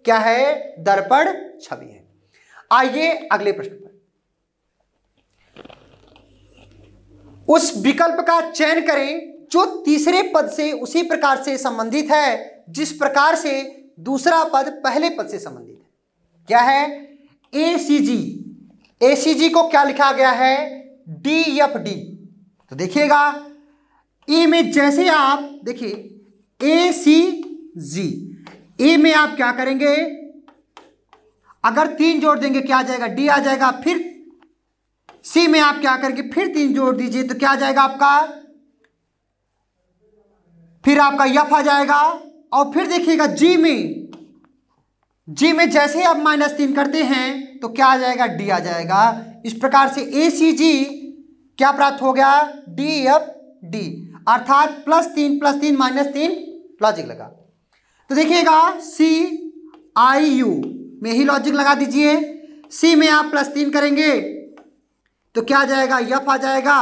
[SPEAKER 1] क्या है, दर्पण छवि है। आइए अगले प्रश्न पर। उस विकल्प का चयन करें जो तीसरे पद से उसी प्रकार से संबंधित है जिस प्रकार से दूसरा पद पहले पद से संबंधित है। क्या है, ACG। ACG को क्या लिखा गया है, DFD। तो देखिएगा ए में जैसे आप देखिए ACG, ए में आप क्या करेंगे, अगर 3 जोड़ देंगे क्या आ जाएगा, डी आ जाएगा। फिर सी में आप क्या करेंगे, फिर 3 जोड़ दीजिए तो क्या आ जाएगा आपका, फिर आपका यफ आ जाएगा। और फिर देखिएगा जी में जैसे आप -3 करते हैं तो क्या आ जाएगा, डी आ जाएगा। इस प्रकार से ACG क्या प्राप्त हो गया, DFD, अर्थात +3 +3 -3 लॉजिक लगा। तो देखिएगा CIU में ही लॉजिक लगा दीजिए। सी में आप +3 करेंगे तो क्या आ जाएगा, यफ आ जाएगा।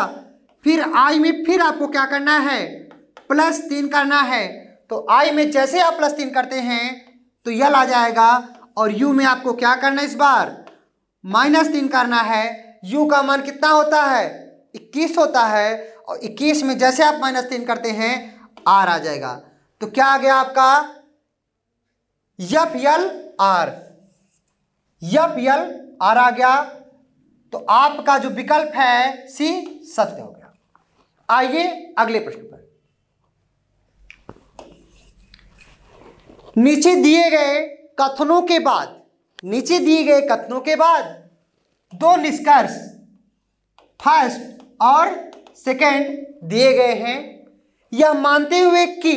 [SPEAKER 1] फिर आई में फिर आपको क्या करना है, +3 करना है। तो आई में जैसे आप +3 करते हैं तो यल आ जाएगा। और यू में आपको क्या करना है, इस बार -3 करना है। यू का मान कितना होता है, 21 होता है। और 21 में जैसे आप -3 करते हैं आर आ जाएगा। तो क्या आ गया आपका, FLR, FLR आ गया। तो आपका जो विकल्प है सी सत्य हो गया। आइए अगले प्रश्न पर। नीचे दिए गए कथनों के बाद दो निष्कर्ष फर्स्ट और सेकंड दिए गए हैं, यह मानते हुए कि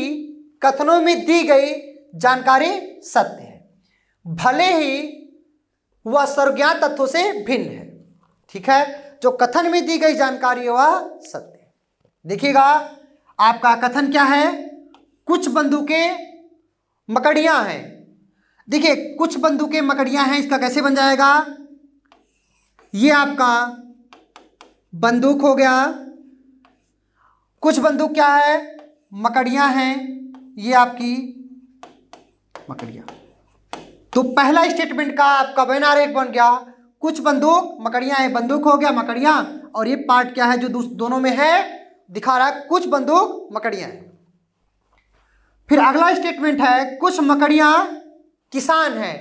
[SPEAKER 1] कथनों में दी गई जानकारी सत्य है, भले ही वह सर्वज्ञात तथ्यों से भिन्न है। ठीक है, जो कथन में दी गई जानकारी वह सत्य है। देखिएगा आपका कथन क्या है, कुछ बंदूकें मकड़ियां हैं। देखिए कुछ बंदूकें मकड़ियां हैं, इसका कैसे बन जाएगा, ये आपका बंदूक हो गया, कुछ बंदूक क्या है, मकड़ियां हैं, ये आपकी मकड़ियां। तो पहला स्टेटमेंट का आपका बयान आरेख बन गया, कुछ बंदूक मकड़ियां हैं, बंदूक हो गया मकड़ियां, और ये पार्ट क्या है जो दोनों में है दिखा रहा है, कुछ बंदूक मकड़ियां हैं। फिर अगला स्टेटमेंट है कुछ मकड़ियां किसान हैं।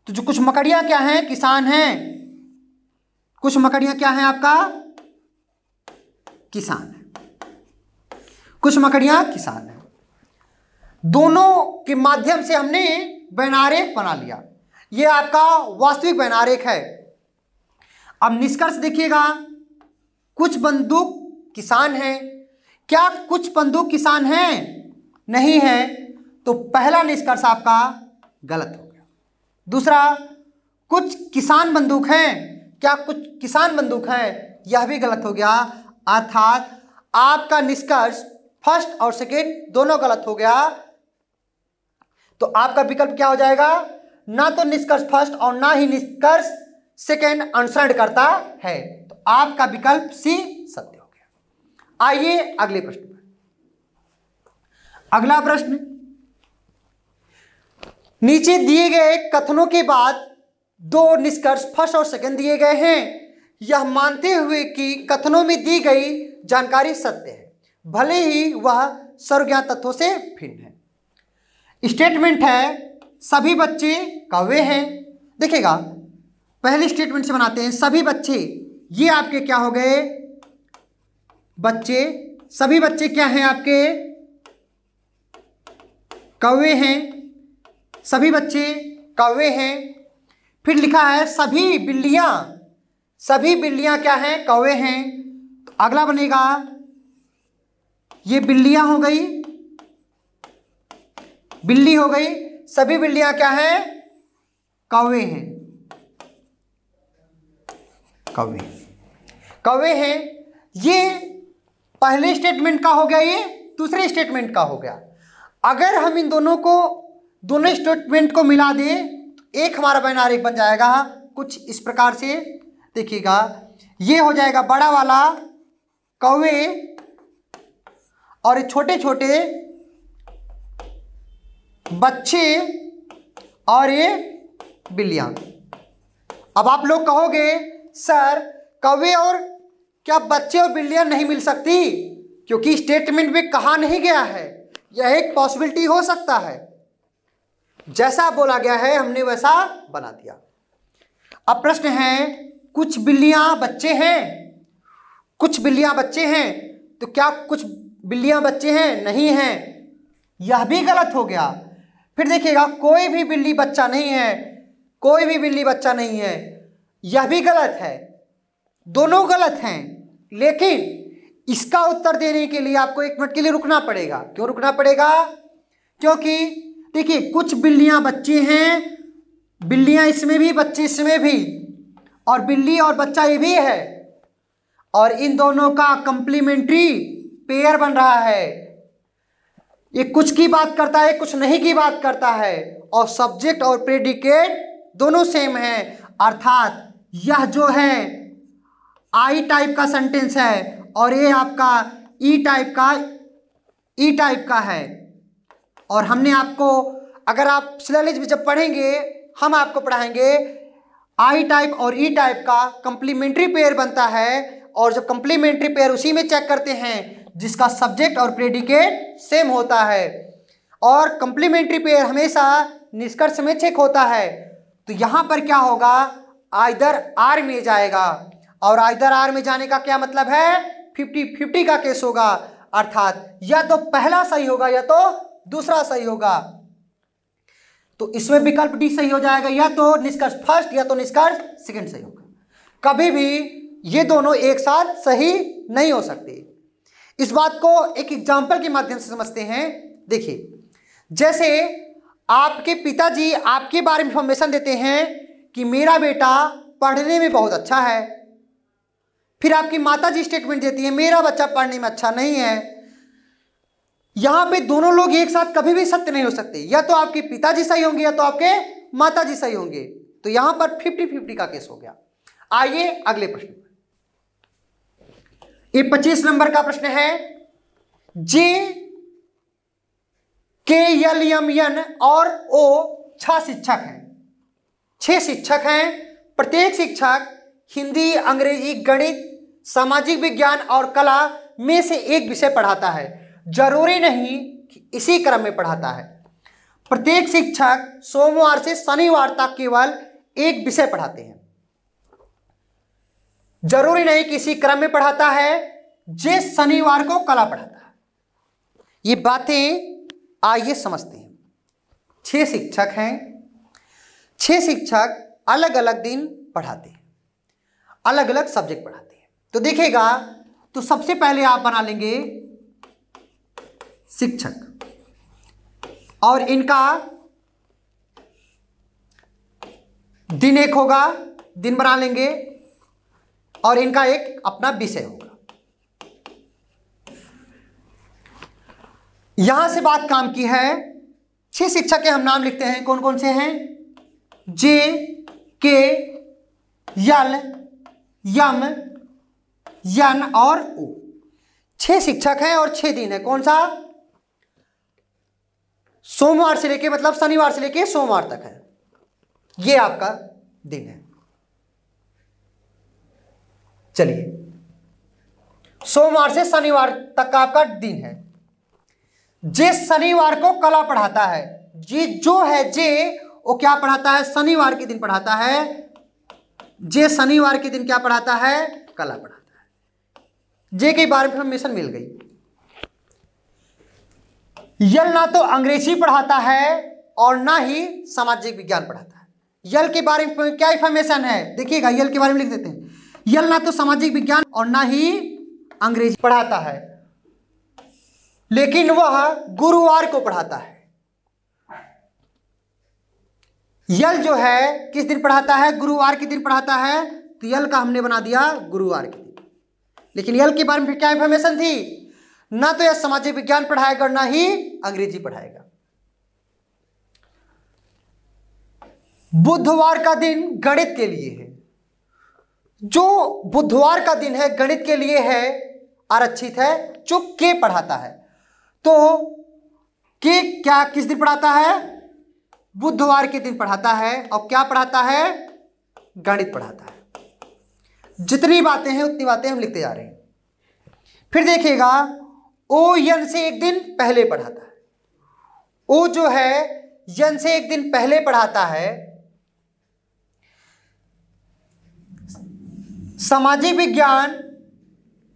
[SPEAKER 1] तो जो कुछ मकड़ियां क्या हैं, किसान हैं। कुछ मकड़ियां क्या हैं आपका, किसान है। कुछ मकड़ियां किसान हैं। दोनों के माध्यम से हमने बयान आरेख बना लिया, ये आपका वास्तविक बयान आरेख है। अब निष्कर्ष देखिएगा, कुछ बंदूक किसान हैं। क्या कुछ बंदूक किसान हैं, नहीं है, तो पहला निष्कर्ष आपका गलत हो गया। दूसरा, कुछ किसान बंदूक हैं, क्या कुछ किसान बंदूक हैं, यह भी गलत हो गया। अर्थात आपका निष्कर्ष फर्स्ट और सेकेंड दोनों गलत हो गया। तो आपका विकल्प क्या हो जाएगा? ना तो निष्कर्ष फर्स्ट और ना ही निष्कर्ष सेकेंड अनुसरण करता है। तो आपका विकल्प सी सत्य हो गया। आइए अगले प्रश्न पर। अगला प्रश्न, नीचे दिए गए कथनों के बाद दो निष्कर्ष फर्स्ट और सेकेंड दिए गए हैं, यह मानते हुए कि कथनों में दी गई जानकारी सत्य है, भले ही वह सर्वज्ञात तथ्यों से भिन्न है। स्टेटमेंट है सभी बच्चे कौवे हैं। देखिएगा, पहले स्टेटमेंट से बनाते हैं। सभी बच्चे, ये आपके क्या हो गए? बच्चे। सभी बच्चे क्या हैं आपके? कौवे हैं। सभी बच्चे कौवे हैं। फिर लिखा है सभी बिल्लियां। सभी बिल्लियां क्या हैं? कौवे हैं। तो अगला बनेगा, ये बिल्लियां हो गई, बिल्ली हो गई। सभी बिल्लियां क्या हैं? कौवे हैं। कौवे, कौवे हैं। ये पहले स्टेटमेंट का हो गया, ये दूसरे स्टेटमेंट का हो गया। अगर हम इन दोनों स्टेटमेंट को मिला दें तो एक हमारा बाइनरी बन जाएगा कुछ इस प्रकार से। देखिएगा, ये हो जाएगा बड़ा वाला कौवे और ये छोटे छोटे बच्चे और ये बिल्लियां। अब आप लोग कहोगे सर कौवे और क्या बच्चे और बिल्लियां नहीं मिल सकती? क्योंकि स्टेटमेंट में कहा नहीं गया है, यह एक पॉसिबिलिटी हो सकता है। जैसा बोला गया है हमने वैसा बना दिया। अब प्रश्न है, कुछ बिल्लियां बच्चे हैं, कुछ बिल्लियां बच्चे हैं। तो क्या कुछ बिल्लियां बच्चे हैं? नहीं हैं, यह भी गलत हो गया। फिर देखिएगा, कोई भी बिल्ली बच्चा नहीं है, कोई भी बिल्ली बच्चा नहीं है, यह भी गलत है। दोनों गलत हैं। लेकिन इसका उत्तर देने के लिए आपको एक मिनट के लिए रुकना पड़ेगा। क्यों रुकना पड़ेगा? क्योंकि देखिए, कुछ बिल्लियां बच्चे हैं, बिल्लियां इसमें भी, बच्चे इसमें भी, और बिल्ली और बच्चा ये भी है, और इन दोनों का कंप्लीमेंट्री पेयर बन रहा है। ये कुछ की बात करता है, कुछ नहीं की बात करता है, और सब्जेक्ट और प्रेडिकेट दोनों सेम है। अर्थात यह जो है आई टाइप का सेंटेंस है और ये आपका ई टाइप का है। और हमने आपको, अगर आप सिलेबस में जब पढ़ेंगे, हम आपको पढ़ाएंगे आई टाइप और ई टाइप का कंप्लीमेंट्री पेयर बनता है। और जब कंप्लीमेंट्री पेयर उसी में चेक करते हैं जिसका सब्जेक्ट और प्रेडिकेट सेम होता है, और कंप्लीमेंट्री पेयर हमेशा निष्कर्ष में चेक होता है। तो यहां पर क्या होगा? आइदर आर में जाएगा, और आइदर आर में जाने का क्या मतलब है? 50-50 का केस होगा। अर्थात या तो पहला सही होगा या तो दूसरा सही होगा। तो इसमें विकल्प डी सही हो जाएगा, या तो निष्कर्ष फर्स्ट या तो निष्कर्ष सेकंड सही होगा। कभी भी ये दोनों एक साथ सही नहीं हो सकते। इस बात को एक एग्जाम्पल के माध्यम से समझते हैं। देखिए, जैसे आपके पिताजी आपके बारे में इंफॉर्मेशन देते हैं कि मेरा बेटा पढ़ने में बहुत अच्छा है, फिर आपकी माताजी स्टेटमेंट देती है मेरा बच्चा पढ़ने में अच्छा नहीं है। यहां पे दोनों लोग एक साथ कभी भी सत्य नहीं हो सकते, या तो आपके पिताजी सही होंगे या तो आपके माताजी सही होंगे। तो यहां पर 50-50 का केस हो गया। आइए अगले प्रश्न। ये 25 नंबर का प्रश्न है। जे के एल एम एन और ओ 6 शिक्षक हैं। 6 शिक्षक हैं। प्रत्येक शिक्षक हिंदी, अंग्रेजी, गणित, सामाजिक विज्ञान और कला में से एक विषय पढ़ाता है। जरूरी नहीं कि इसी क्रम में पढ़ाता है। प्रत्येक शिक्षक सोमवार से शनिवार तक केवल एक विषय पढ़ाते हैं। जरूरी नहीं कि इसी क्रम में पढ़ाता है। जे शनिवार को कला पढ़ाता है। ये बातें आइए समझते हैं। 6 शिक्षक हैं। 6 शिक्षक अलग अलग दिन पढ़ाते हैं, अलग अलग सब्जेक्ट पढ़ाते हैं। तो देखिएगा, तो सबसे पहले आप बना लेंगे शिक्षक, और इनका दिन एक होगा, दिन बना लेंगे, और इनका एक अपना विषय होगा। यहां से बात काम की है। 6 शिक्षक के हम नाम लिखते हैं, कौन कौन से हैं? जे, के, यल, यम, यन और उ। 6 शिक्षक हैं और 6 दिन है। कौन सा? सोमवार से लेके, मतलब शनिवार से लेके सोमवार तक है, ये आपका दिन है। चलिए, सोमवार से शनिवार तक का आपका दिन है। जे शनिवार को कला पढ़ाता है। जे जो है जे, वो क्या पढ़ाता है? शनिवार के दिन पढ़ाता है। जे शनिवार के दिन क्या पढ़ाता है? कला पढ़ाता है। जे के बारे में इंफॉर्मेशन मिल गई। यल ना तो अंग्रेजी पढ़ाता है और ना ही सामाजिक विज्ञान पढ़ाता है। यल के बारे में क्या इंफॉर्मेशन है? देखिएगा, यल के बारे में लिख देते हैं। यल ना तो सामाजिक विज्ञान और ना ही अंग्रेजी पढ़ाता है, लेकिन वह गुरुवार को पढ़ाता है। यल जो है किस दिन पढ़ाता है? गुरुवार के दिन पढ़ाता है। तो यल का हमने बना दिया गुरुवार के दिन। लेकिन यल के बारे में क्या इंफॉर्मेशन थी? ना तो यह सामाजिक विज्ञान पढ़ाएगा और ना ही अंग्रेजी पढ़ाएगा। बुधवार का दिन गणित के लिए है। जो बुधवार का दिन है गणित के लिए है, आरक्षित है, जो के पढ़ाता है। तो के क्या किस दिन पढ़ाता है? बुधवार के दिन पढ़ाता है। और क्या पढ़ाता है? गणित पढ़ाता है। जितनी बातें हैं उतनी बातें हम लिखते जा रहे हैं। फिर देखिएगा, ओ यन से एक दिन पहले पढ़ाता है। ओ जो है यन से एक दिन पहले पढ़ाता है। सामाजिक विज्ञान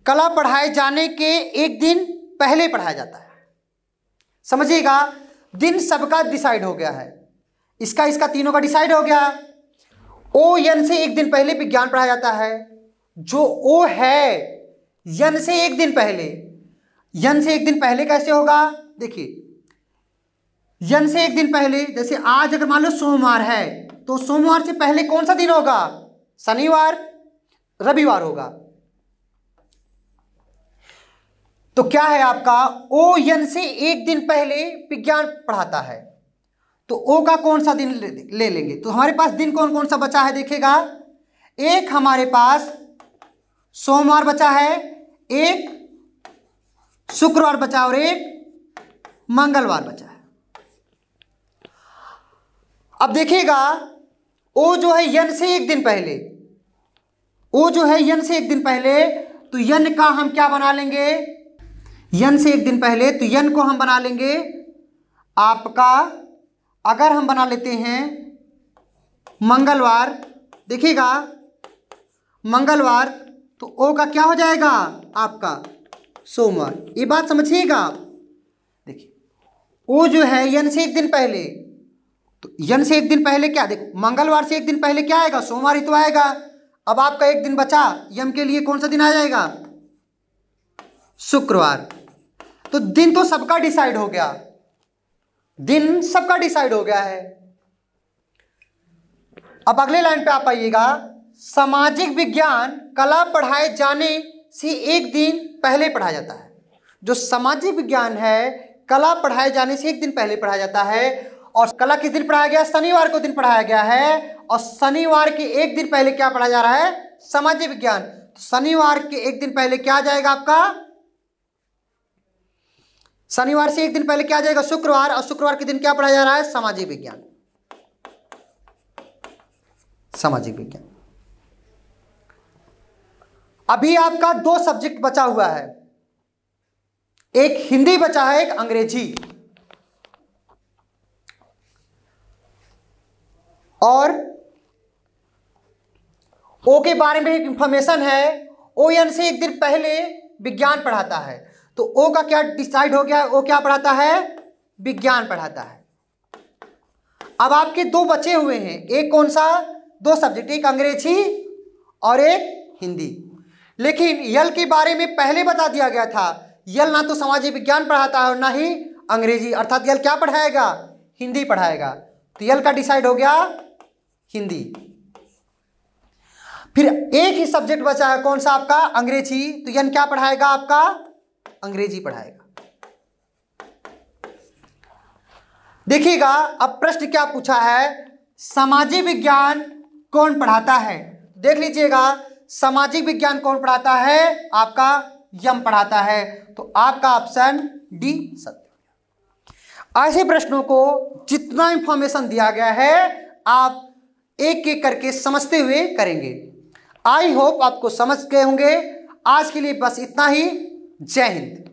[SPEAKER 1] कला पढ़ाए जाने के एक दिन पहले पढ़ाया जाता है। समझिएगा, दिन सबका डिसाइड हो गया है। इसका तीनों का डिसाइड हो गया। ओ यन से एक दिन पहले विज्ञान पढ़ाया जाता है। जो ओ है यन से एक दिन पहले, यन से एक दिन पहले कैसे होगा? देखिए, यन से एक दिन पहले, जैसे आज अगर मान लो सोमवार है तो सोमवार से पहले कौन सा दिन होगा? शनिवार, रविवार होगा। तो क्या है आपका? ओ यन से एक दिन पहले विज्ञान पढ़ाता है। तो ओ का कौन सा दिन ले लेंगे? तो हमारे पास दिन कौन कौन सा बचा है? देखिएगा, एक हमारे पास सोमवार बचा है, एक शुक्रवार बचा और एक मंगलवार बचा है। अब देखिएगा, ओ जो है यन से एक दिन पहले, ओ जो है यन से एक दिन पहले, तो यन का हम क्या बना लेंगे? यन से एक दिन पहले, तो यन को हम बना लेंगे आपका, अगर हम बना लेते हैं मंगलवार, देखिएगा मंगलवार, तो ओ का क्या हो जाएगा आपका? सोमवार। ये बात समझिएगा आप। देखिए, ओ जो है यन से एक दिन पहले, तो यन से एक दिन पहले क्या? देखो, मंगलवार से एक दिन पहले क्या आएगा? सोमवार ही तो आएगा। अब आपका एक दिन बचा, यम के लिए कौन सा दिन आ जाएगा? शुक्रवार। तो दिन तो सबका डिसाइड हो गया, दिन सबका डिसाइड हो गया है। अब अगले लाइन पे आप आइएगा, सामाजिक विज्ञान कला पढ़ाए जाने से एक दिन पहले पढ़ाया जाता है। जो सामाजिक विज्ञान है कला पढ़ाए जाने से एक दिन पहले पढ़ाया जाता है। और कला किस दिन पढ़ाया गया? शनिवार को दिन पढ़ाया गया है। और शनिवार के एक दिन पहले क्या पढ़ाया जा रहा है? सामाजिक विज्ञान। तो शनिवार के एक दिन पहले क्या आ जाएगा आपका? शनिवार से एक दिन पहले क्या आ जाएगा? शुक्रवार। और शुक्रवार के दिन क्या पढ़ाया जा रहा है? सामाजिक विज्ञान। सामाजिक विज्ञान। अभी आपका 2 सब्जेक्ट बचा हुआ है, एक हिंदी बचा है, एक अंग्रेजी। और ओ के बारे में एक इंफॉर्मेशन है, ओ एन से एक दिन पहले विज्ञान पढ़ाता है। तो ओ का क्या डिसाइड हो गया? ओ क्या पढ़ाता है? विज्ञान पढ़ाता है। अब आपके 2 बचे हुए हैं, एक कौन सा? 2 सब्जेक्ट, एक अंग्रेजी और एक हिंदी। लेकिन यल के बारे में पहले बता दिया गया था, यल ना तो सामाजिक विज्ञान पढ़ाता है और ना ही अंग्रेजी, अर्थात यल क्या पढ़ाएगा? हिंदी पढ़ाएगा। तो यल का डिसाइड हो गया हिंदी। फिर एक ही सब्जेक्ट बचा है, कौन सा आपका? अंग्रेजी। तो यल क्या पढ़ाएगा आपका? अंग्रेजी पढ़ाएगा। देखिएगा अब प्रश्न क्या पूछा है, सामाजिक विज्ञान कौन पढ़ाता है। देख लीजिएगा, सामाजिक विज्ञान कौन पढ़ाता है, आपका यम पढ़ाता है। तो आपका ऑप्शन डी सत्य। ऐसे प्रश्नों को जितना इंफॉर्मेशन दिया गया है आप एक एक करके समझते हुए करेंगे। आई होप आपको समझ गए होंगे। आज के लिए बस इतना ही। जय हिंद।